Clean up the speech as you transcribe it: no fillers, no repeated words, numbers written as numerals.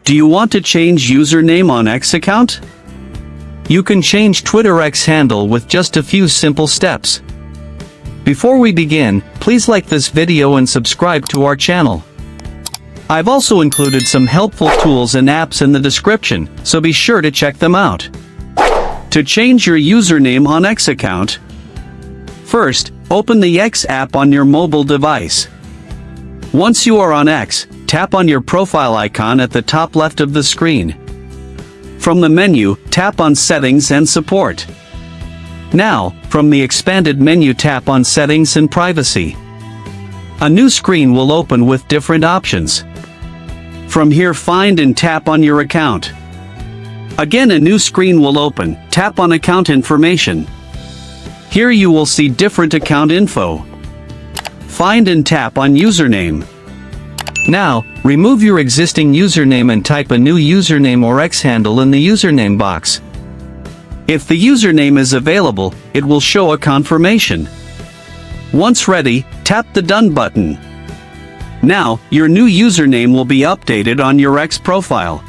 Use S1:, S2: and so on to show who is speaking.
S1: Do you want to change username on X account? You can change Twitter X handle with just a few simple steps. Before we begin, please like this video and subscribe to our channel. I've also included some helpful tools and apps in the description, so be sure to check them out. To change your username on X account, first, open the X app on your mobile device. Once you are on X, tap on your profile icon at the top left of the screen. From the menu, tap on Settings and Support. Now, from the expanded menu, tap on Settings and Privacy. A new screen will open with different options. From here, find and tap on your account. Again, a new screen will open. Tap on Account Information. Here you will see different account info. Find and tap on Username. Now, remove your existing username and type a new username or X handle in the username box. If the username is available, it will show a confirmation. Once ready, tap the Done button. Now, your new username will be updated on your X profile.